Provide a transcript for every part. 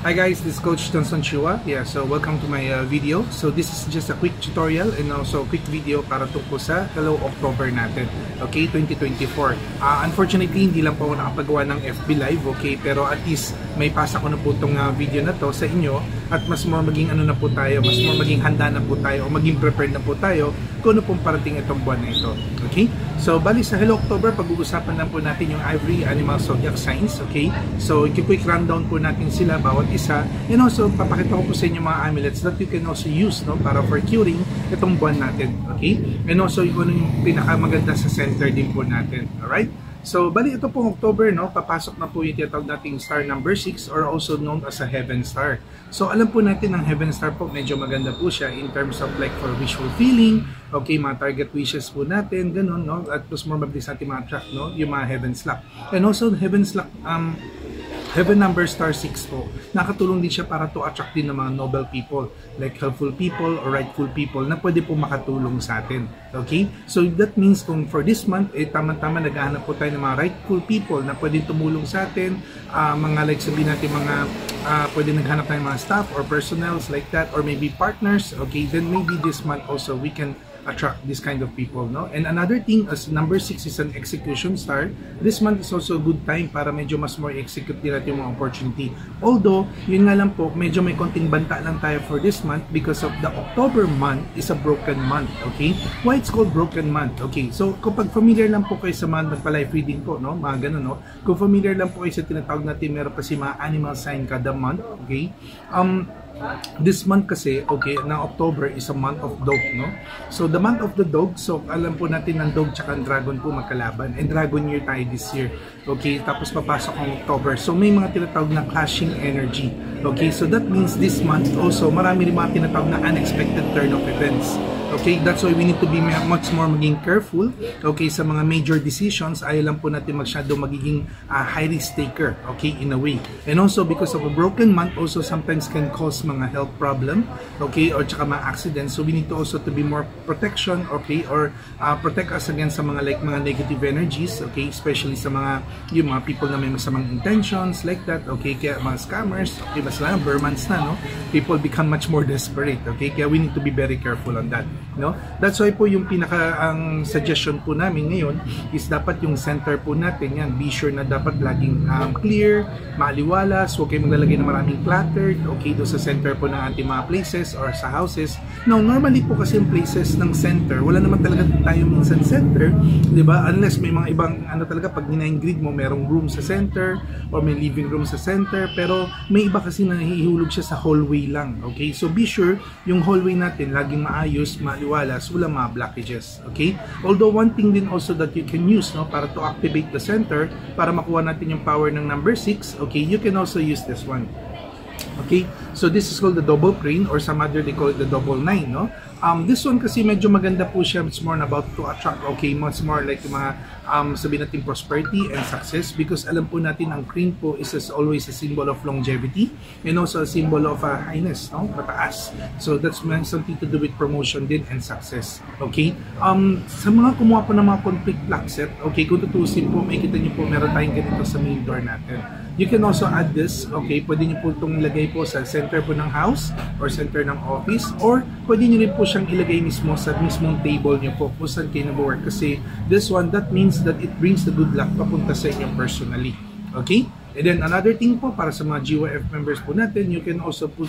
Hi guys, this is Coach Johnson Chua. Yeah, so welcome to my video. So this is just a quick tutorial and also a quick video para tungkol sa Hello October natin. Okay, 2024. Unfortunately, hindi lang po ako nakapagawa ng FB Live, okay? Pero at least may pasa ko na po itong video na to sa inyo at mas more maging ano na po tayo, mas more maging handa na po tayo o maging prepared na po tayo kung ano pong parating itong buwan na ito. Okay? So, bali sa Hello October, pag-uusapan lang po natin yung Ivory Animal Zodiac Signs, okay? So, quick rundown po natin sila, bawat isa. And also, papakita ko po sa inyo mga amulets that you can also use, no, para for curing itong buwan natin, okay? And also, yung pinakamaganda sa center din po natin, alright? So, bali ito pong October, no, papasok na po yung tinatawag nating star number 6 or also known as a heaven star. So, alam po natin ang heaven star po, medyo maganda po siya in terms of like for visual feeling, okay, mga target wishes po natin, ganun, no, at plus more mabilis natin ma-attract, no, yung mga heaven slot. And also, heaven slot, heaven number star 6 po, nakatulong din siya para to attract din ng mga noble people, like helpful people or rightful people na pwede po makatulong sa atin. Okay? So that means kung for this month, tama-tama naghahanap po tayo ng mga rightful people na pwede tumulong sa atin, mga like sabihin natin mga pwede naghanap tayo ng mga staff or personnels like that, or maybe partners, okay, then maybe this month also we can attract this kind of people, no? And another thing, as number 6 is an execution star, this month is also a good time para medyo mas more execute din natin yung mga opportunity. Although, yun nga lang po, medyo may konting banta lang tayo for this month because of the October month is a broken month, okay? Why it's called broken month? Okay, so kapag familiar lang po kayo sa mga nagpa-life reading po, no? Mga ganun, no? Kung familiar lang po kayo sa tinatawag natin, meron pa si mga animal sign kada month, okay? This month kasi, okay, na October is a month of dog, no? So, the month of the dog, so alam po natin ng dog tsaka ang dragon po magkalaban. And dragon year tayo this year. Okay, tapos papasok ang October. So, may mga tinatawag na clashing energy. Okay, so that means this month also, marami rin mga tinatawag na unexpected turn of events. Okay, that's why we need to be much more maging careful, okay, sa mga major decisions. Ayaw lang po natin masyado magiging high risk taker, okay, in a way. And also because of a broken month also sometimes can cause mga health problem, okay, or tsaka mga accidents. So we need to also to be more protection, okay, or protect us against sa mga like mga negative energies, okay, especially sa mga yung mga people na may masamang intentions like that, okay, kaya mga scammers, okay, mas lang Burmans na, no, people become much more desperate, okay, kaya we need to be very careful on that. No? That's why po yung ang suggestion po namin ngayon is dapat yung center po natin yan, be sure na dapat laging clear, maaliwalas, huwag kayo maglalagay ng maraming cluttered, okay, doon sa center po ng ating mga places or sa houses. Now, normally po kasi yung places ng center, wala naman talaga tayo minsan center, di ba? Unless may mga ibang ano talaga, pag grid mo, merong room sa center or may living room sa center, pero may iba kasi na nahihulog siya sa hallway lang, okay? So be sure yung hallway natin laging maayos, maliwalas, wala mga blockages, okay? Although one thing din also that you can use, no, para to activate the center, para makuha natin yung power ng number 6, okay, you can also use this one. Okay, so this is called the double crane or some other they call it the double 9, no? This one kasi medyo maganda po siya. It's more about to attract, okay, much more like mga sabihin natin prosperity and success, because alam po natin ang crane po is always a symbol of longevity and also a symbol of highness, no? Mataas. So that's something to do with promotion din and success, okay? Sa mga kumuha po ng mga complete block set, okay, kung tutusin po, makikita niyo po meron tayong ganito sa main door natin. You can also add this, okay, pwede niyo po itong ilagay po sa center po ng house or center ng office, or pwede niyo rin po siyang ilagay mismo sa mismong table niyo po kung saan kayo nag-work, kasi this one, that means that it brings the good luck papunta sa inyo personally, okay? And then another thing po para sa mga GYF members po natin, you can also put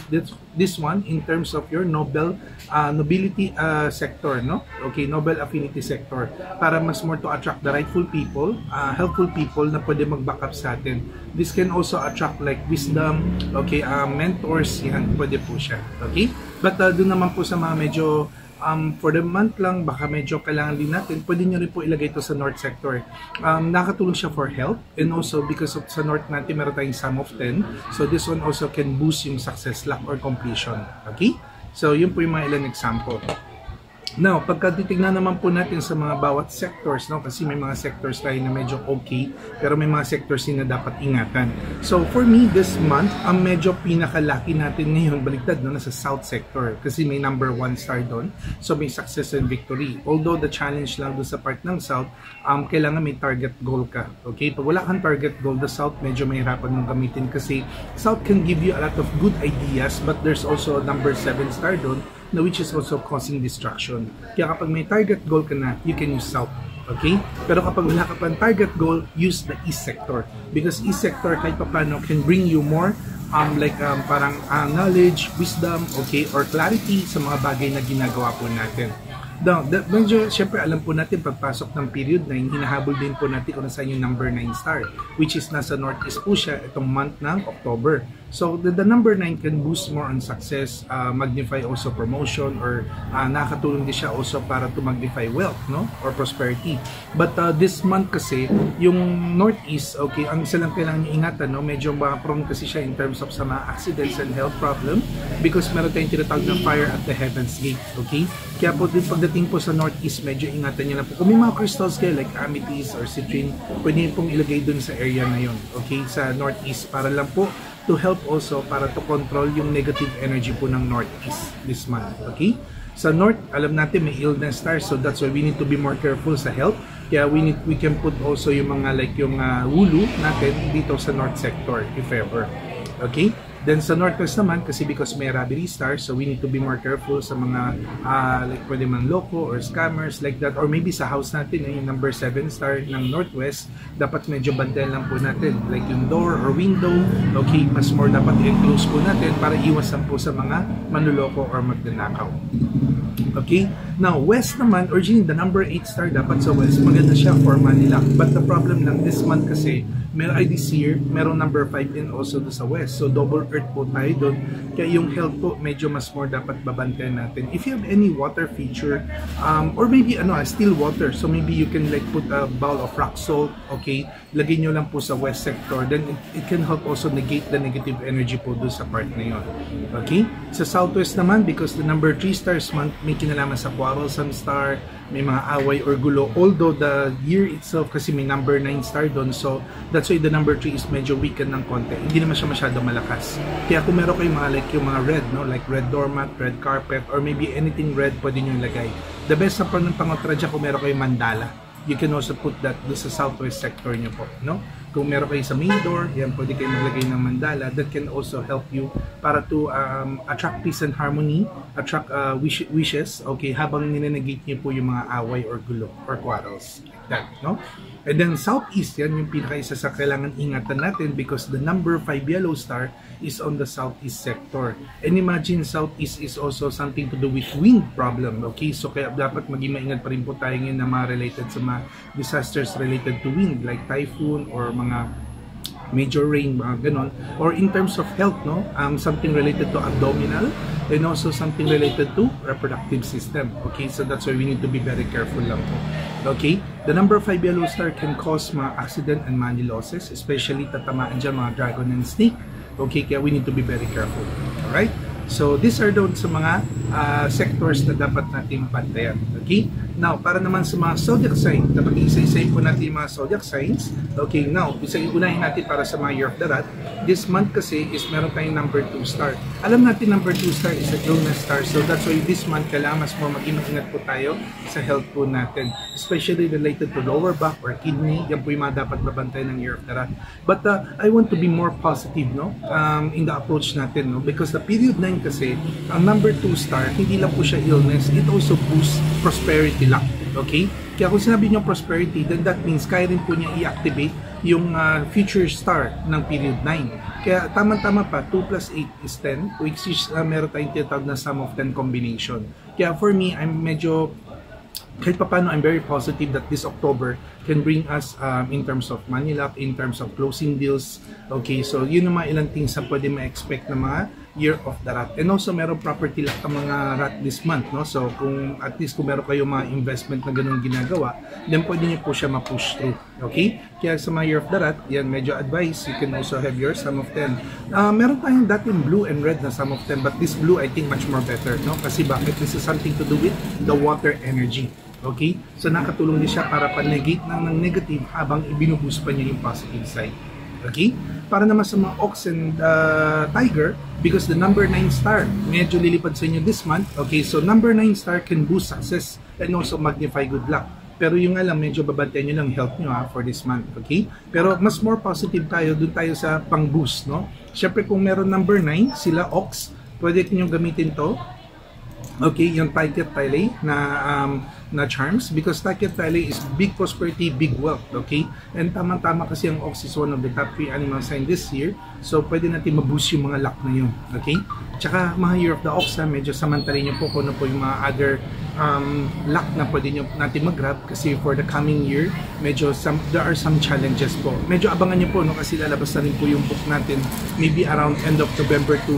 this one in terms of your nobility sector, no? Okay, noble affinity sector, para mas more to attract the rightful people, helpful people na pwede mag-back up sa atin. This can also attract like wisdom, okay, mentors, yan, pwede po siya, okay? But doon naman po sa mga medyo for the month lang, baka medyo kailangan din natin, pwede nyo rin po ilagay ito sa north sector. Nakatulong siya for health, and also because of sa north natin meron tayong sum of 10, so this one also can boost yung success, luck, or completion, okay? So yun po yung mga ilan example. Now, pagka titignan naman po natin sa mga bawat sectors, no, kasi may mga sectors tayo na medyo okay, pero may mga sectors din na dapat ingatan. So, for me, this month, ang medyo pinaka-lucky natin ngayon, baliktad, no, nasa South sector, kasi may number 1 star doon. So, may success and victory. Although, the challenge lang doon sa part ng South, kailangan may target goal ka. Okay? Pag wala kang target goal, the South, medyo mahirapan mong gamitin kasi South can give you a lot of good ideas, but there's also a number 7 star doon, na which is also causing distraction. Kaya kapag may target goal ka na, you can use South. Okay? Pero kapag wala ka pang target goal, use the East sector. Because East sector, kahit pa paano, can bring you more parang knowledge, wisdom, okay, or clarity sa mga bagay na ginagawa po natin. Now, medyo, syempre, alam po natin, pagpasok ng period 9, hinahabol din po natin kung nasaan yung number 9 star, which is nasa Northeast po siya itong month ng October. So, the number 9 can boost more on success, magnify also promotion, or nakakatulong din siya also para to magnify wealth, no? Or prosperity. But this month kasi, yung Northeast, okay, ang isa lang kailangan ingatan, no? Medyo prone kasi siya in terms of sa mga accidents and health problem because meron tayong tinatawag na fire at the heavens gate, okay? Kaya po din pagdating po sa Northeast, medyo ingatan niyo lang po. Kung may mga crystals kayo like amethyst or citrine, pwede pong ilagay dun sa area na yon, okay, sa Northeast, para lang po to help also para to control yung negative energy po ng Northeast this month, okay? Sa North, alam natin may illness star, so that's why we need to be more careful sa health. Kaya we can put also yung mga like yung wulu natin dito sa North sector if ever, okay? Then sa Northwest naman, kasi because may Rabbity star, so we need to be more careful sa mga like pwede man loko or scammers like that, or maybe sa house natin, yung number 7 star ng Northwest, dapat medyo bantayan lang po natin, like yung door or window, okay, mas more dapat i-close po natin para iwasan po sa mga manluloko or magnanakaw. Okay? Now, West naman, originally the number 8 star dapat sa West, maganda siya for money luck. But the problem lang this month kasi, this year, merong number 5 din also sa West. So, double earth po tayo doon. Kaya yung health po, medyo mas more dapat babantayan natin. If you have any water feature, or maybe still water, so maybe you can like put a bowl of rock salt, okay? Lagay nyo lang po sa West sector. Then, it can help also negate the negative energy po doon sa part na yun. Okay? Sa Southwest naman, because the number 3 stars month, may kinalaman sa quarrelsome star, may mga away or gulo. Although the year itself kasi may number 9 star doon, so that's why the number 3 is medyo weakened ng konti. Hindi naman siya masyado malakas. Kaya kung meron kayong mga like yung mga red, no, like red doormat, red carpet, or maybe anything red, pwede nyo ilagay. The best na pangotra dyan kung meron kayong mandala. You can also put that doon sa Southwest sector nyo po, no? Kung meron kayo sa main door, yan, pwede kayo maglagay ng mandala. That can also help you para to attract peace and harmony, attract wishes, okay, habang ninenegate niyo po yung mga away or gulo or quarrels. Like that, no? And then Southeast, yan yung pinaka-isa sa kailangan ingatan natin because the number 5 yellow star is on the Southeast sector. And imagine Southeast is also something to do with wind problem, okay? So kaya dapat maging maingat pa rin po tayo ngayon na mga related sa mga disasters related to wind like typhoon or mga major rain, ganon. Or in terms of health, no, something related to abdominal and also something related to reproductive system. Okay, so that's why we need to be very careful lang po. Okay, the number 5 yellow star can cause mga accident and money losses, especially tatamaan dyan mga dragon and snake. Okay, kaya we need to be very careful. Alright, so these are doon sa mga sectors na dapat natin bantayan. Okay, now para naman sa mga zodiac sign, dapat isa-isayin po natin yung mga zodiac signs. Okay, now unahin natin para sa mga year of the rat. This month kasi is meron tayong number 2 star. Alam natin number 2 star is a illness star, so that's why this month kailangan mas more mag-ingat po tayo sa health po natin, especially related to lower back or kidney. Yan po yung mga dapat babantay ng year of the rat. But I want to be more positive, no, in the approach natin, no, because the period 9 kasi ang number 2 star, hindi lang po siya illness, it also boosts prosperity luck. Okay? Kaya kung sinabi niyo prosperity, then that means kaya rin po niya i-activate yung future star ng period 9. Kaya tama-tama pa, 2 plus 8 is 10, which is meron tayong tinatawag na sum of 10 combination. Kaya for me, I'm medyo, kahit pa paano, I'm very positive that this October, can bring us in terms of money luck, in terms of closing deals. Okay, so yun ang mga ilang things na pwede ma-expect ng mga year of the rat. And also meron property luck ang mga rat this month, no? So kung at least kung meron kayo mga investment na ganun ginagawa, then pwede niyo po siya ma-push through. Okay? Kaya sa mga year of the rat, yan medyo advice. You can also have your sum of 10. Meron tayong dating blue and red na sum of 10, but this blue I think much more better, no? Kasi bakit? This is something to do with the water energy. Okay? So nakatulong din siya para pa-negate ng negative habang ibinuboost pa niya yung positive side. Okay? Para naman sa mga Ox and Tiger, because the number 9 star medyo lilipad sa inyo this month. Okay, so number 9 star can boost success and also magnify good luck. Pero yung alam, medyo babantayan nyo lang health nyo for this month. Okay? Pero mas more positive tayo, dun tayo sa pang-boost, no? Siyempre kung meron number 9, sila Ox, pwede nyo gamitin to. Okay, yung Tiger Tile na charms, because Tiger Tile is big prosperity, big wealth. Okay, and tama-tama kasi ang Ox is one of the top 3 animal sign this year, so pwede natin ma-boost yung mga luck na yun. Okay, tsaka mga year of the Ox, medyo samantalin nyo po kung ano po yung mga other luck na pwede nyo natin mag-grab, kasi for the coming year medyo there are some challenges po. Medyo abangan nyo po, no, kasi lalabas na rin po yung book natin maybe around end of November to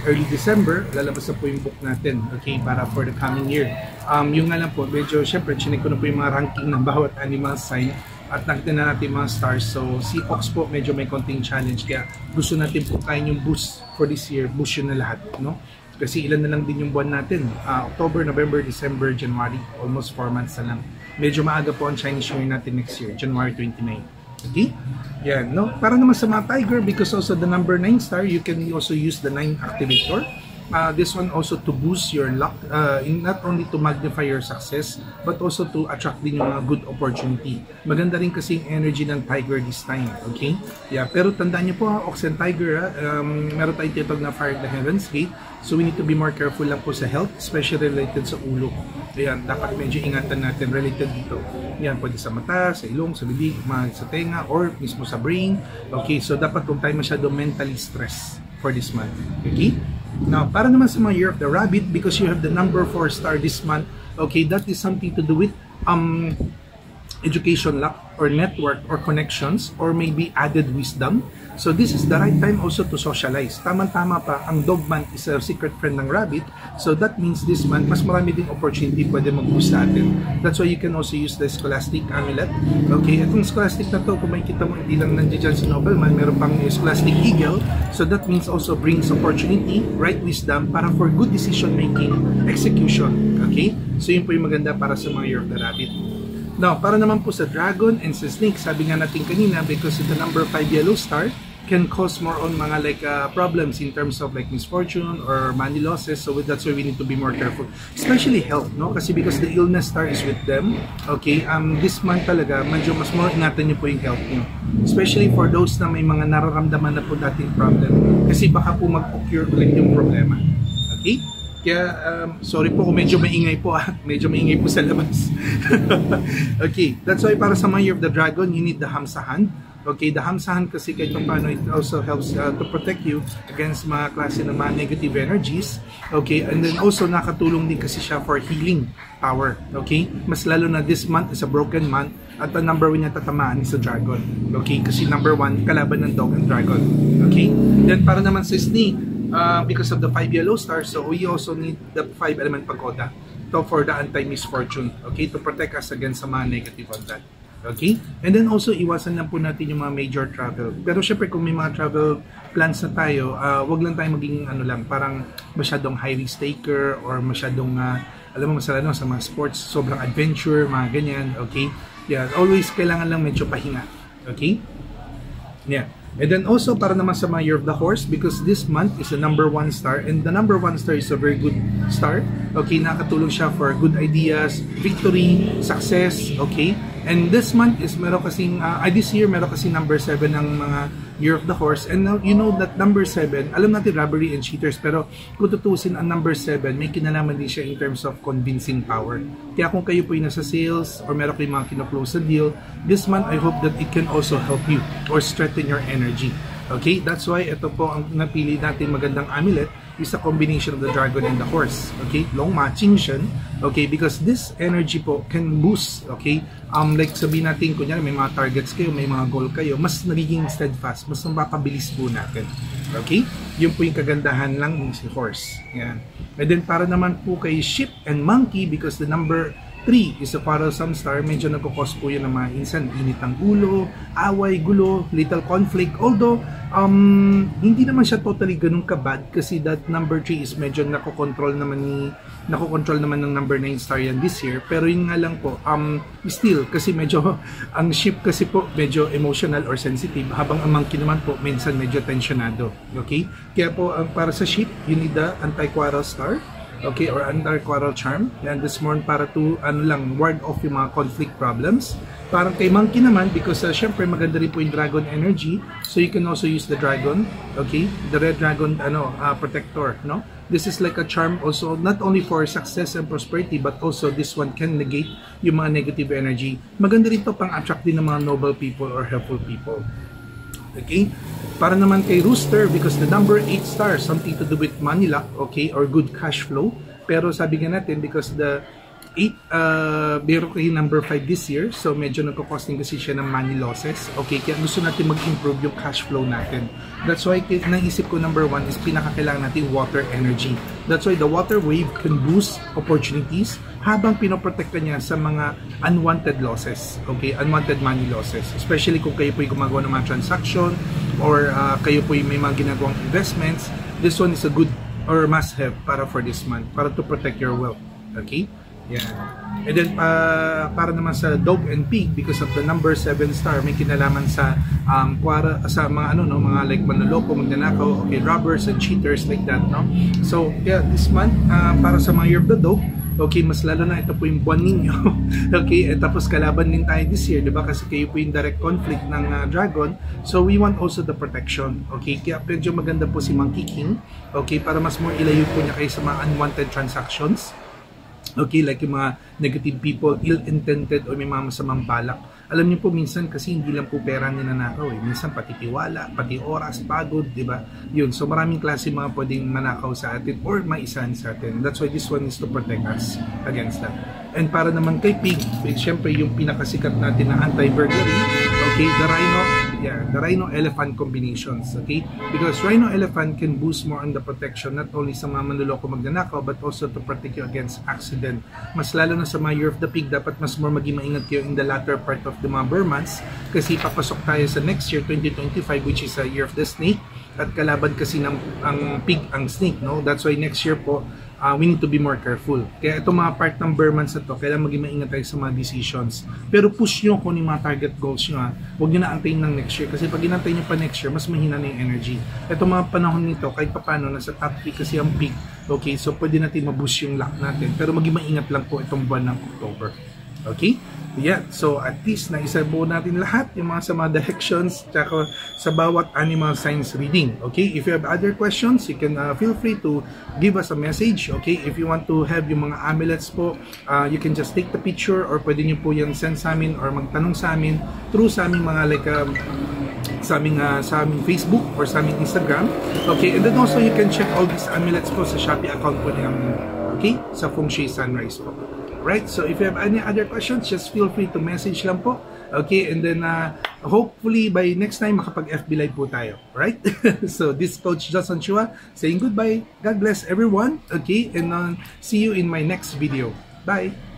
early December, lalabas na po yung book natin, okay, para for the coming year. Yung nga lang po, medyo syempre chinik ko na po yung mga ranking ng bawat animal sign at nakita na natin mga stars. So si Ox po medyo may konting challenge, kaya gusto natin po kain yung boost for this year, boost yun na lahat, no? Kasi ilan na lang din yung buwan natin, October, November, December, January, almost 4 months na lang. Medyo maaga po ang Chinese New Year natin next year, January 29. Okay? Yan, no? Para naman sa mga Tiger, because also the number 9 star, you can also use the 9 activator. This one also to boost your luck, not only to magnify your success, but also to attract din yung good opportunity. Maganda rin kasi yung energy ng Tiger this time, okay? Yeah, pero tandaan niyo po, Ox and Tiger, meron tayong tinatawag na fire the heavens gate, so we need to be more careful lang po sa health, especially related sa ulo. Ayan, dapat medyo ingatan natin related dito. Yan, pwede sa mata, sa ilong, sa bibig, sa tenga, or mismo sa brain. Okay, so dapat kung tayo masyado mentally stressed for this month. Okay? Now, para naman sa mga year of the rabbit, because you have the number 4 star this month, okay, that is something to do with education luck or network or connections or maybe added wisdom. So this is the right time also to socialize. Tama-tama pa, ang dog month is a secret friend ng rabbit. So that means this month, mas marami ding opportunity pwede mag-boost sa atin. That's why you can also use the Scholastic Amulet. Okay, itong Scholastic na to, kung makikita mo, hindi lang nandiyan dyan sa Nobleman, meron pang Scholastic Eagle. So that means also brings opportunity, right wisdom, para for good decision making, execution. Okay, so yun po yung maganda para sa mga year of the rabbit. Now, para naman po sa dragon and sa snake, sabi nga natin kanina, because the number 5 yellow star can cause more on mga like problems in terms of like misfortune or money losses. So that's why we need to be more careful, especially health, no? Kasi because the illness star is with them. Okay, this month talaga medyo mas more ingatan niyo po yung health niyo, especially for those na may mga nararamdaman na po dating problem, kasi baka po mag-occur ulit yung problema. Okay? Kaya, sorry po kung medyo maingay po, medyo maingay po sa labas. Okay, that's why para sa mga year of the dragon, you need the Hamsahan. Okay, the Hamsahan kasi kahit paano, it also helps to protect you against mga klase ng mga negative energies. Okay, and then also nakatulong din kasi siya for healing power. Okay, mas lalo na this month is a broken month at the number 1 niya tatamaan is a dragon. Okay, kasi number 1, kalaban ng dog and dragon. Okay, then para naman sa snake, because of the 5 yellow stars, so we also need the 5 element pagoda for the anti-misfortune, okay, to protect us against sa mga negative on that. Okay, and then also iwasan lang po natin yung mga major travel. Pero syempre kung may mga travel plans na tayo, wag lang tayo maging ano lang, parang masyadong high risk taker or masyadong alam mo masala no, sa mga sports, sobrang adventure, mga ganyan. Okay, yeah, always kailangan lang medyo pahinga. Okay, yeah. And then also para naman sa mga year of the horse, because this month is the number 1 star, and the number 1 star is a very good star. Okay, nakatulong siya for good ideas, victory, success. Okay, and this month is meron kasing this year meron kasing number 7 ng mga year of the horse, and now you know that number 7, alam natin robbery and cheaters, pero kung tutusin ang number 7, may kinalaman din siya in terms of convincing power. Kaya kung kayo po yung nasa sales or meron kayong mga kino-close sa deal, this month I hope that it can also help you or strengthen your energy. Okay, that's why ito po ang napili natin magandang amulet is a combination of the dragon and the horse. Okay, long matching siya. Okay, because this energy po can boost. Okay, like sabihin natin, kunyari may mga targets kayo, may mga goal kayo, mas nagiging steadfast, mas napapabilis po natin. Okay, yun po yung kagandahan lang ng si horse. Yan. And then para naman po kay sheep and monkey, because the number 3 is a quarrelsome star, medyo nagkukos po yun ng mga insan, init ng ulo, away, gulo, little conflict. Although, hindi naman siya totally ganun kabad kasi that number 3 is medyo nakokontrol naman ng number 9 star yan this year. Pero yun nga lang po, still, kasi medyo, ang sheep kasi po medyo emotional or sensitive, habang ang monkey naman po, minsan medyo tensionado. Okay? Kaya po, para sa sheep, you need the anti-quarrel star. Okay, or anti-quarrel charm. And this morning para to ward off yung mga conflict problems. Parang kay monkey naman, because syempre maganda rin po yung dragon energy, so you can also use the dragon. Okay, the red dragon protector, no? This is like a charm also, not only for success and prosperity, but also this one can negate yung mga negative energy. Maganda rin to pang attract din ng mga noble people or helpful people. Okay, para naman kay rooster, because the number 8 star, something to do with money luck, okay, or good cash flow. Pero sabi nga natin, because the 8, biro kayo number 5 this year, so medyo nagkakosting kasi siya ng money losses. Okay, kaya gusto natin mag-improve yung cash flow natin. That's why naisip ko number 1 is pinakakailangan natin water energy. That's why the water wave can boost opportunities habang pinoprotekta niya sa mga unwanted losses, okay, unwanted money losses. Especially kung kayo po'y gumagawa ng mga transaction or kayo po'y may mga ginagawang investments, this one is a good or must have para for this month, para to protect your wealth. Okay? Yeah. And then para naman sa dog and pig, because of the number 7 star, may kinalaman sa sa mga mga like manloloko, magnanakaw, okay, robbers and cheaters like that, no? So yeah, this month para sa mga year of the dog, okay, mas lalo na ito po yung buwan ninyo. Okay, at tapos kalaban din tayo this year, di ba? Kasi kayo po yung direct conflict ng dragon. So we want also the protection. Okay, kaya medyo maganda po si Monkey King. Okay, para mas more ilayo po niya kayo sa mga unwanted transactions. Okay, like yung mga negative people, ill-intended o may mga masamang balak. Alam niyo po, minsan kasi hindi lang po pera ninanakaw eh. Minsan pati tiwala, pati oras, pagod, di ba? Yun, so maraming klase mga pwedeng manakaw sa atin or maisahan sa atin. That's why this one is to protect us against that. And para naman kay pig, syempre yung pinakasikat natin na anti-burglary, okay, the rhino-elephant combinations, okay? Because rhino-elephant can boost more on the protection, not only sa mga manloloko magnanakaw, but also to protect you against accident. Mas lalo na sa mga year of the pig, dapat mas more maging maingat kayo in the latter part of the mga Burr months, kasi papasok tayo sa next year, 2025, which is a year of the snake, at kalaban kasi ng ang pig ang snake, no? That's why next year po, we need to be more careful. Kaya itong mga part ng Burr months na to, kailangan maging maingat tayo sa mga decisions. Pero push nyo kung yung mga target goals nyo, huwag nyo na antayin ng next year, kasi pag inantayin nyo pa next year, mas mahina na yung energy. Itong mga panahon nito, kahit papano, nasa top 3 kasi ang pig, okay, so pwede natin maboost yung luck natin, pero maging maingat lang po itong buwan ng October. Okay? Yeah, so at least naisabuo natin lahat yung mga sa mga directions tsaka sa bawat animal signs reading. Okay, if you have other questions, you can feel free to give us a message. Okay, if you want to have yung mga amulets po, you can just take the picture or pwede nyo po yung send sa amin or magtanong sa amin through sa aming mga like sa aming Facebook or sa aming Instagram. Okay, and then also you can check all these amulets po sa Shopee account po namin. Okay, sa Feng Shui Sunrise po. Right, so if you have any other questions, just feel free to message lang po. Okay, and then hopefully by next time makapag-FB Live po tayo. Right? So this is Coach Johnson Chua saying goodbye. God bless everyone. Okay, and see you in my next video. Bye!